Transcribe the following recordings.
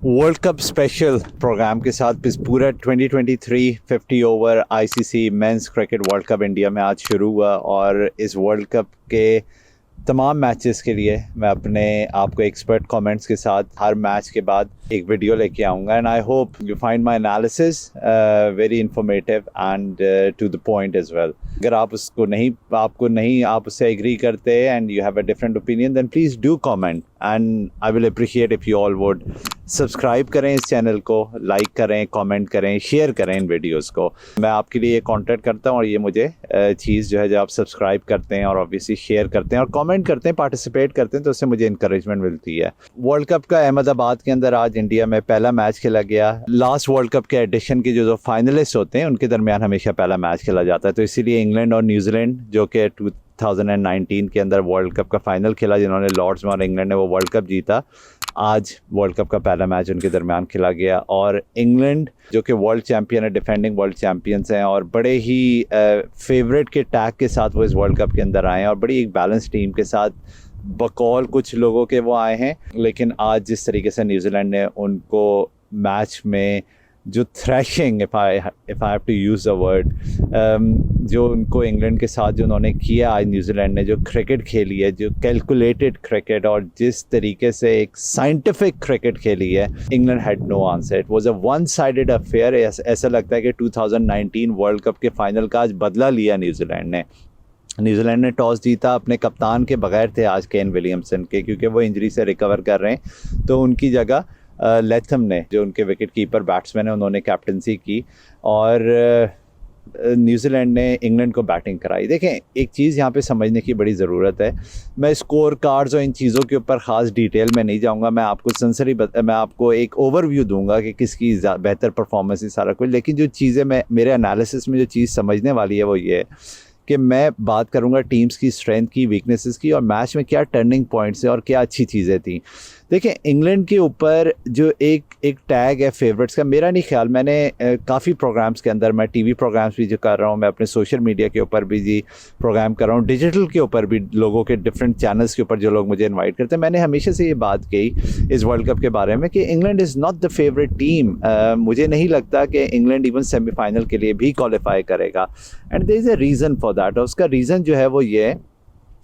World cup special programme के साथ इस पूरा 2023 50 over ICC men's cricket world cup India में आज शुरू हुआ और इस वर्ल्ड कप के तमाम मैचेस के लिए मैं अपने आपको एक्सपर्ट कमेंट्स के साथ हर मैच के बाद एक वीडियो लेके आऊँगा and I hope you find my analysis very informative and to the point as well. अगर आप आप उससे एग्री करते and you have a different opinion then please do comment and I will appreciate if you all would subscribe करें इस channel को, like करें, comment करें, शेयर करें इन वीडियोस को। मैं आपके लिए ये कंटेंट करता हूँ और ये मुझे चीज़ जो है जब आप सब्सक्राइब करते हैं और ऑब्वियसली शेयर करते हैं और कमेंट करते हैं, पार्टिसिपेट करते हैं तो उससे मुझे इंकरेजमेंट मिलती है। वर्ल्ड कप का अहमदाबाद के अंदर आज इंडिया में पहला मैच खेला गया। लास्ट वर्ल्ड कप के एडिशन के जो फाइनलिस्ट होते हैं उनके दरमियान हमेशा पहला मैच खेला जाता है, तो इसीलिए इंग्लैंड और न्यूजीलैंड जो कि 2019 के अंदर वर्ल्ड कप का फाइनल खेला, जिन्होंने लॉर्ड्स में और इंग्लैंड ने वो वर्ल्ड कप जीता, आज वर्ल्ड कप का पहला मैच उनके दरमियान खेला गया। और इंग्लैंड जो कि वर्ल्ड चैंपियन है, डिफेंडिंग वर्ल्ड चैंपियंस हैं और बड़े ही फेवरेट के टैग के साथ वो इस वर्ल्ड कप के अंदर आए हैं और बड़ी एक बैलेंस टीम के साथ बकौल कुछ लोगों के वो आए हैं। लेकिन आज जिस तरीके से न्यूजीलैंड ने उनको मैच में जो thrashing if I have to use a word, जो उनको इंग्लैंड के साथ जो उन्होंने किया, आज न्यूजीलैंड ने जो क्रिकेट खेली है, जो कैलकुलेटेड क्रिकेट और जिस तरीके से एक साइंटिफिक क्रिकेट खेली है, England had no answer. It was a one sided affair. ऐसा लगता है कि 2019 वर्ल्ड कप के फाइनल का आज बदला लिया न्यूजीलैंड ने। न्यूजीलैंड ने टॉस जीता, अपने कप्तान के बगैर थे आज केन विलियमसन के, क्योंकि वो इंजरी से रिकवर कर रहे हैं, तो उनकी जगह लेथम ने, जो उनके विकेट कीपर बैट्समैन है, उन्होंने कैप्टनसी की और न्यूजीलैंड ने इंग्लैंड को बैटिंग कराई। देखें, एक चीज़ यहाँ पे समझने की बड़ी ज़रूरत है। मैं स्कोर कार्ड्स और इन चीज़ों के ऊपर ख़ास डिटेल में नहीं जाऊँगा, मैं आपको मैं आपको एक ओवरव्यू दूंगा कि किसकी बेहतर परफॉर्मेंस है, सारा कुछ। लेकिन जो चीज़ें मैं मेरे एनालिसिस में जो चीज़ समझने वाली है वो ये है कि मैं बात करूंगा टीम्स की स्ट्रेंथ की, वीकनेसेस की और मैच में क्या टर्निंग पॉइंट्स हैं और क्या अच्छी चीज़ें थी। देखें, इंग्लैंड के ऊपर जो एक टैग है फेवरेट्स का, मेरा नहीं ख्याल, मैंने काफ़ी प्रोग्राम्स के अंदर, मैं टीवी प्रोग्राम्स भी जो कर रहा हूँ, मैं अपने सोशल मीडिया के ऊपर भी जी प्रोग्राम कर रहा हूँ, डिजिटल के ऊपर भी लोगों के डिफरेंट चैनल्स के ऊपर जो लोग मुझे इन्वाइट करते हैं, मैंने हमेशा से ये बात कही इस वर्ल्ड कप के बारे में कि England is not the favourite team. मुझे नहीं लगता कि इंग्लैंड इवन सेमीफाइनल के लिए भी क्वालिफाई करेगा and there is a reason for that. और उसका रीज़न जो है वो ये है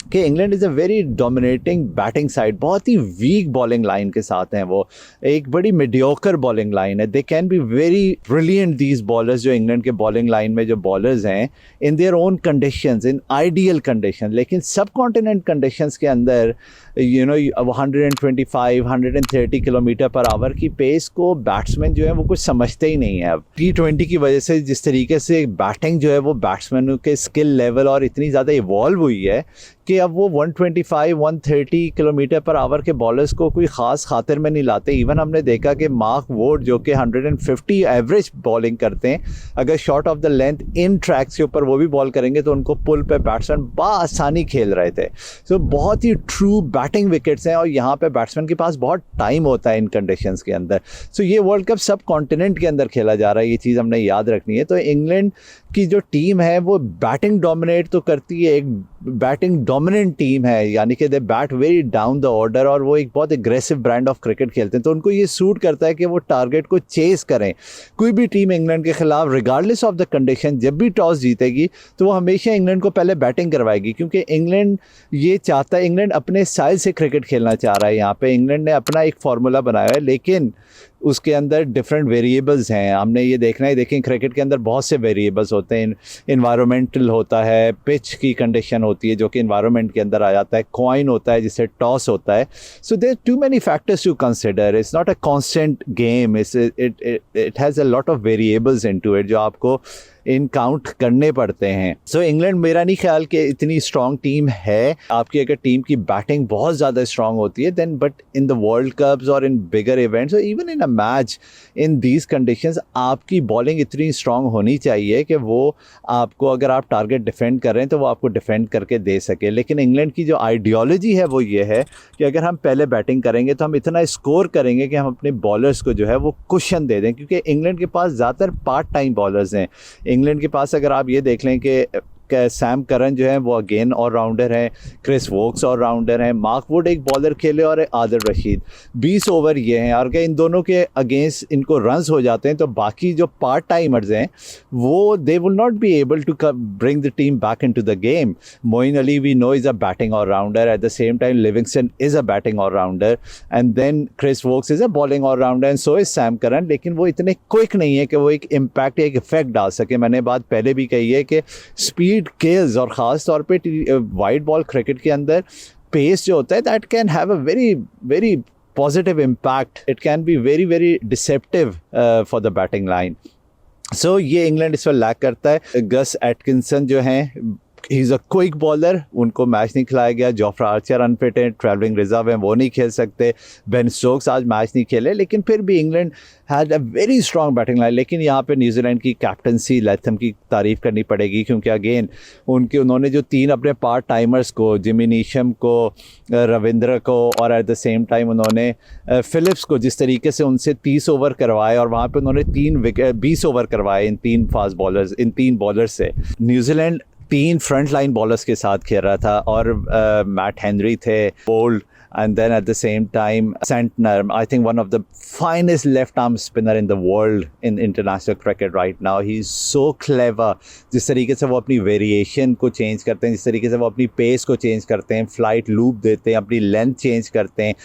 कि England is a very dominating batting side, बहुत ही वीक बॉलिंग लाइन के साथ हैं, वो एक बड़ी मीडियोकर बॉलिंग लाइन है। They can be very brilliant these bowlers, जो इंग्लैंड के बॉलिंग लाइन में जो बॉलर्स हैं, in their own conditions, in ideal condition. लेकिन सब कॉन्टिनेंट कंडीशंस के अंदर 125 130 किलोमीटर पर आवर की पेस को बैट्समैन जो है वो कुछ समझते ही नहीं है। अब T20 की वजह से जिस तरीके से बैटिंग जो है वो बैट्समैनों के स्किल लेवल और इतनी ज़्यादा इवॉल्व हुई है कि अब वो 125 130 किलोमीटर पर आवर के बॉलर्स को कोई ख़ास खातिर में नहीं लाते। इवन हमने देखा कि मार्क वुड जो कि 150 एवरेज बॉलिंग करते हैं, अगर short of the length in tracks के ऊपर वो भी बॉल करेंगे तो उनको पुल पे बैट्समैन बआसानी खेल रहे थे। सो बहुत ही ट्रू बैटिंग विकेट्स हैं और यहाँ पे बैट्समैन के पास बहुत टाइम होता है इन कंडीशंस के अंदर। सो ये वर्ल्ड कप सब कॉन्टिनेंट के अंदर खेला जा रहा है, ये चीज़ हमने याद रखनी है। तो इंग्लैंड की जो टीम है वो बैटिंग डोमिनेट तो करती है, एक बैटिंग डोमिनेंट टीम है, यानी कि they bat very down the order और वो एक बहुत एग्रेसिव ब्रांड ऑफ क्रिकेट खेलते हैं, तो उनको ये सूट करता है कि वो टारगेट को चेस करें। कोई भी टीम इंग्लैंड के खिलाफ रिगार्डलेस ऑफ द कंडीशन जब भी टॉस जीतेगी तो वो हमेशा इंग्लैंड को पहले बैटिंग करवाएगी, क्योंकि इंग्लैंड ये चाहता है, इंग्लैंड अपने स्टाइल से क्रिकेट खेलना चाह रहा है। यहाँ पे इंग्लैंड ने अपना एक फार्मूला बनाया है, लेकिन उसके अंदर डिफरेंट वेरिएबल्स हैं, हमने ये देखना है। देखें, क्रिकेट के अंदर बहुत से वेरिएबल्स होते हैं, इन्वायरमेंटल होता है, पिच की कंडीशन होती है जो कि इन्वायरमेंट के अंदर आ जाता है, कॉइन होता है जिससे टॉस होता है। So there too many factors to consider, it's not a constant game, it has a lot of variables into it जो आपको इन काउंट करने पड़ते हैं। सो इंग्लैंड, मेरा नहीं ख्याल कि इतनी स्ट्रॉन्ग टीम है। आपकी अगर टीम की बैटिंग बहुत ज़्यादा स्ट्रॉन्ग होती है then, but in the world cups और इन बिगर इवेंट्स और even in a match in these conditions आपकी बॉलिंग इतनी स्ट्रॉन्ग होनी चाहिए कि वो आपको, अगर आप टारगेट डिफेंड कर रहे हैं तो वो आपको डिफेंड करके दे सके। लेकिन इंग्लैंड की जो आइडियोलॉजी है वो ये है कि अगर हम पहले बैटिंग करेंगे तो हम इतना स्कोर करेंगे कि हम अपने बॉलर्स को जो है वो कुशन दे दें, क्योंकि इंग्लैंड के पास ज़्यादातर पार्ट टाइम बॉलर्स हैं। इंग्लैंड के पास अगर आप ये देख लें कि सैम करन जो है वो अगेन ऑलराउंडर हैं, क्रिस वोक्स ऑलराउंडर हैं, मार्क वुड एक बॉलर खेले और आदिल रशीद। 20 ओवर ये हैं और अगर इन दोनों के अगेंस्ट इनको रन्स हो जाते हैं तो बाकी जो पार्ट टाइमर्स हैं वो they will not be able to bring the team back into the game. Moeen Ali we know is a batting allrounder, at the same time Livingstone is a batting allrounder, and then Chris Woakes is a bowling allrounder, and so is Sam Curran. लेकिन वो इतने quick नहीं है कि वो एक impact, एक effect डाल सके। मैंने बात पहले भी कही है कि स्पीड किल्स, और ख़ास तौर पे वाइड बॉल क्रिकेट के अंदर पेस जो होता है that can have a very very positive impact. It can be very very deceptive for the batting line. So ये इंग्लैंड इस पर लैक करता है। गस एटकिंसन जो हैं ही इज़ अ क्विक बॉलर, उनको मैच नहीं खिलाया गया। जोफ्रा आर्चर अनफिट हैं, ट्रैवलिंग रिजर्व हैं, वो नहीं खेल सकते। बेन स्टोक्स आज मैच नहीं खेले, लेकिन फिर भी England had a very strong batting line. लेकिन यहाँ पे न्यूजीलैंड की कैप्टनसी, लैथम की तारीफ़ करनी पड़ेगी, क्योंकि अगेन उन्होंने जो 3 अपने पार्ट टाइमर्स को, जिमी नीशम को, रविंद्र को, और एट द सेम टाइम उन्होंने फिलिप्स को जिस तरीके से उनसे 30 ओवर करवाए, और वहाँ पे उन्होंने 20 ओवर करवाए इन 3 फास्ट बॉलर्स, इन 3 बॉलर्स से। न्यूजीलैंड 3 फ्रंट लाइन बॉलर्स के साथ खेल रहा था, और मैट हेनरी थे, bold, and then at the same time Santner, I think one of the finest left arm spinner in the world in international cricket right now. He's so clever. जिस तरीके से वो अपनी वेरिएशन को change करते हैं, जिस तरीके से वो अपनी पेस को चेंज करते हैं, फ्लाइट लूप देते हैं, अपनी लेंथ चेंज करते हैं,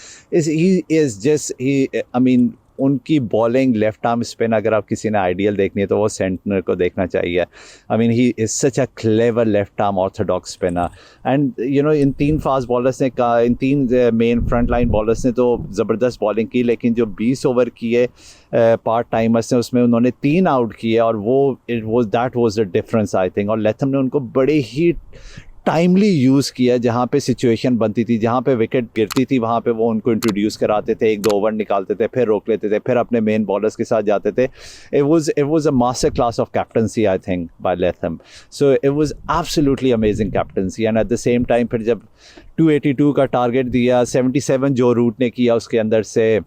I mean उनकी बॉलिंग, लेफ्ट आर्म स्पिन, अगर आप किसी ने आइडियल देखनी है तो वो सेंटनर को देखना चाहिए। I mean he is such a clever left arm Orthodox spinner. And you know in 3 fast bowlers ने इन 3 मेन फ्रंट लाइन बॉलर्स ने तो ज़बरदस्त बॉलिंग की, लेकिन जो 20 ओवर किए पार्ट टाइमर्स ने उसमें उन्होंने 3 आउट किए, और वो that was the difference I think. और लैथम ने उनको बड़े ही टाइमली यूज़ किया, जहाँ पे सिचुएशन बनती थी, जहाँ पे विकेट गिरती थी, वहाँ पे वो उनको इंट्रोड्यूस कराते थे, 1-2 ओवर निकालते थे, फिर रोक लेते थे, फिर अपने मेन बॉलर्स के साथ जाते थे। It was a master class of captaincy I think by Latham. So it was absolutely amazing captaincy, and at the same time फिर जब 282 का टारगेट दिया, 77 जो रूट ने किया उसके अंदर से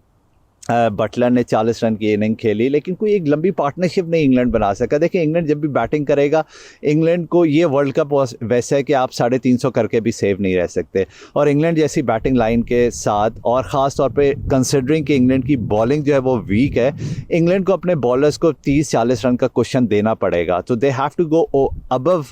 बटलर ने 40 रन की इनिंग खेली, लेकिन कोई एक लंबी पार्टनरशिप नहीं इंग्लैंड बना सका। देखिए इंग्लैंड जब भी बैटिंग करेगा, इंग्लैंड को ये वर्ल्ड कप वैसा है कि आप 350 करके भी सेव नहीं रह सकते, और इंग्लैंड जैसी बैटिंग लाइन के साथ, और ख़ास तौर पे कंसिडरिंग कि इंग्लैंड की बॉलिंग जो है वो वीक है, इंग्लैंड को अपने बॉलर्स को 30-40 रन का क्वेश्चन देना पड़ेगा। तो they have to go above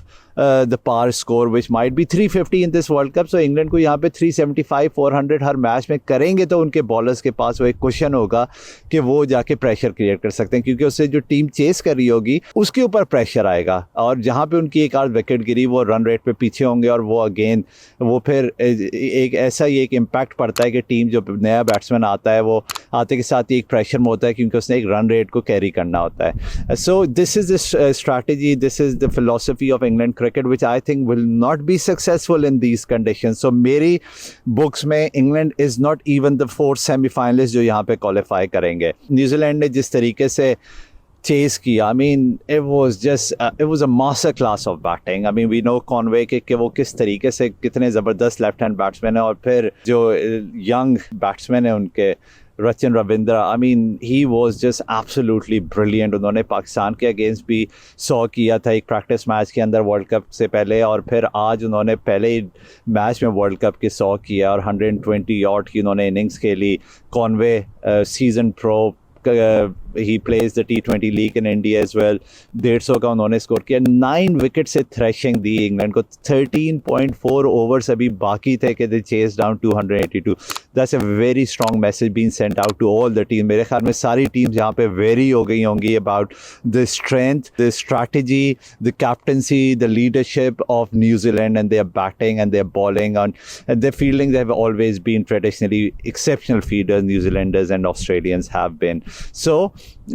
the par score which might be 350 in this World Cup. So England को यहाँ पे 375, 400 हर मैच में करेंगे तो उनके बॉलर्स के पास वो एक क्वेश्चन होगा कि वो जाके प्रेशर क्रिएट कर सकते हैं, क्योंकि उससे जो टीम चेस कर रही होगी उसके ऊपर प्रेशर आएगा, और जहाँ पे उनकी एक आध विकेट गिरी वो रन रेट पे पीछे होंगे, और वो अगेन वो फिर एक ऐसा ही एक इम्पैक्ट पड़ता है कि टीम जो नया बैट्समैन आता है वो आते के साथ ही एक प्रेशर में होता है, क्योंकि उसने एक रन रेट को कैरी करना होता है। So this is the strategy, this is the philosophy of England cricket which I think will not be successful in these conditions. So मेरी बुक्स में England is not even the 4 semi-finalists जो यहाँ पे qualify करेंगे। New Zealand ने जिस तरीके से चेस किया, I mean it was a master class of batting. I mean we know Conway कि वो किस तरीके से कितने ज़बरदस्त लेफ्ट हैंड बैट्समैन है, और फिर जो यंग बैट्समैन है उनके Rachin Ravindra, I mean he was just absolutely brilliant. उन्होंने पाकिस्तान के अगेंस्ट भी 100 किया था एक प्रैक्टिस मैच के अंदर वर्ल्ड कप से पहले, और फिर आज उन्होंने पहले ही मैच में वर्ल्ड कप के 100 किया, और 120 यार्ड की उन्होंने इनिंग्स खेली। Conway season pro, he plays the T20 league in India as well, 150 का उन्होंने स्कोर किया। 9 विकेट से थ्रेशिंग दी इंग्लैंड को। 13.4 ओवर्स अभी बाकी थे कि they chase down 282। That's a very strong message being sent out to all the team. मेरे ख्याल में सारी टीम्स यहाँ पे वेरी हो गई होंगी about the strength, the strategy, the captaincy, the leadership of New Zealand, and their batting and their bowling and their fielding. They have always been traditionally exceptional feeders, New Zealanders and Australians have been. So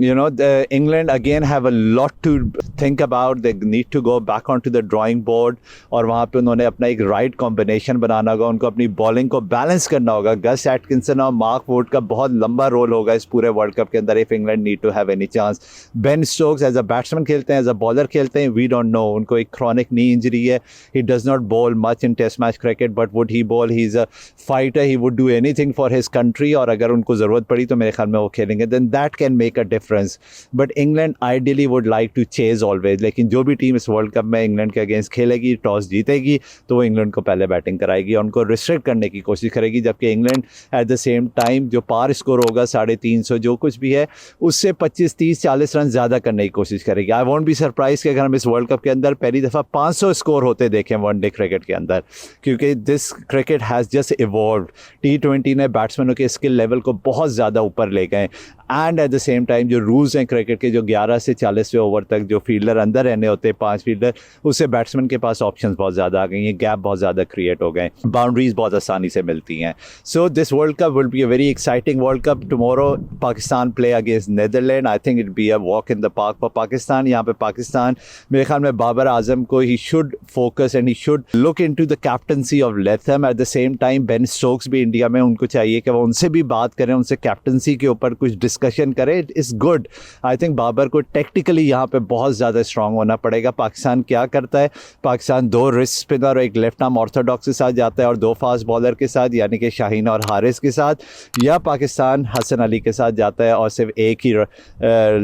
you know, the England again have a lot to think about. They need to go back onto the drawing board, और वहाँ पे उन्होंने अपना एक right combination बनाना होगा, उनको अपनी bowling को बैलेंस करना होगा। गस एटकिंसन और मार्क वुड का बहुत लंबा रोल होगा इस पूरे वर्ल्ड कप के अंदर if England need to have any chance. Ben Stokes as a batsman खेलते हैं, एज अ बॉलर खेलते हैं, वी डोंट नो। उनको एक क्रॉनिक नी इंजरी है, he does not bowl much in test match cricket, but would he bowl, he is a fighter, he would do anything for his country, और अगर उनको ज़रूरत पड़ी तो मेरे ख्याल में वो खेलेंगे, then that can make make a difference. But England ideally would like to chase always. लेकिन जो भी टीम इस वर्ल्ड कप में इंग्लैंड के अगेंस्ट खेलेगी, टॉस जीतेगी तो वो इंग्लैंड को पहले बैटिंग कराएगी, उनको रिस्ट्रिक्ट करने की कोशिश करेगी, जबकि England eight the same time जो पार स्कोर होगा 350 जो कुछ भी है उससे 25, 30, 40 रन ज़्यादा करने की कोशिश करेगी. आई वोंट बी सरप्राइज कि अगर हम इस वर्ल्ड कप के अंदर पहली दफ़ा 500 स्कोर होते देखें वनडे क्रिकेट के अंदर, क्योंकि this cricket has just evolved. T20 ने बैट्समैनों के स्किल लेवल को बहुत ज़्यादा ऊपर ले गए and eight the same time जो रूल्स हैं क्रिकेट के, जो 11 से 40वें ओवर तक जो फील्डर अंदर रहने होते हैं 5 फील्डर, उससे बैट्समैन के पास ऑप्शंस बहुत ज़्यादा आ गई हैं, गैप बहुत ज़्यादा क्रिएट हो गए, बाउंड्रीज बहुत आसानी से मिलती हैं. So this world cup will be a very exciting world cup. Tomorrow Pakistan play against Netherland. I think it be a walk in the park for Pakistan. यहाँ पे पाकिस्तान मेरे ख्याल में बाबर आजम को he should focus and he should look into the captaincy of Latham. At the same time Ben Stokes भी India में, उनको चाहिए कि वो उनसे भी बात करें, उनसे कैप्टनसी के ऊपर कुछ डिस्कशन करें. Is good. I think Babar को टेक्टिकली यहाँ पे बहुत ज़्यादा स्ट्रांग होना पड़ेगा. पाकिस्तान क्या करता है, पाकिस्तान 2 रिस्ट स्पिनर और एक लेफ्ट आर्म ऑर्थोडॉक्स के साथ जाता है और 2 फास्ट बॉलर के साथ यानी कि शाहीन और हारिस के साथ, या पाकिस्तान हसन अली के साथ जाता है और सिर्फ एक ही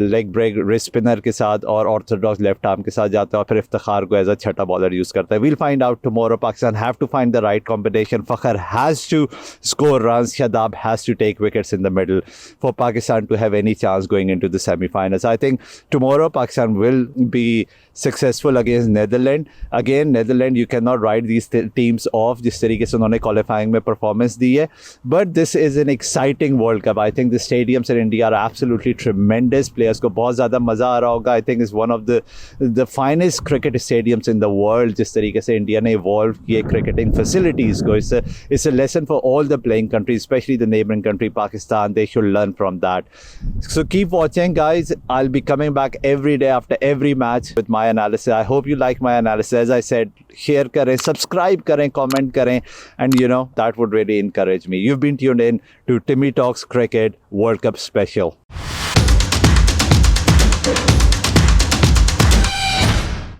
लेग ब्रेक रिस्ट स्पिनर के साथ और ऑर्थोडॉक्स लेफ्ट आर्म के साथ जाता है और फिर इफ्तिखार को एज अ छठा बॉलर यूज़ करता है. We'll find out tomorrow. Pakistan have to find the right combination. Fakhar has to score runs, Shadab has to take wickets in the middle for Pakistan to have any chance going into the semi-finals. I think tomorrow Pakistan will be successful against Netherlands. Again, Netherlands, you cannot write these teams off जिस तरीके से उन्होंने qualifying में performance दी है. But this is an exciting World Cup. I think the stadiums in India are absolutely tremendous. Players को बहुत ज़्यादा मज़ा आ रहा होगा. I think it's one of the finest cricket stadiums in the world. जिस तरीके से इंडिया ने evolve किए cricketing facilities को, it's a lesson for all the playing countries, especially the neighboring country Pakistan. They should learn from that. So keep watching, guys. I'll be coming back every day after every match with my analysis. I hope you like my analysis. As I said, share करें, subscribe करें, comment करें, and that would really encourage me. You've been tuned in to Timmy Talks Cricket World Cup Special.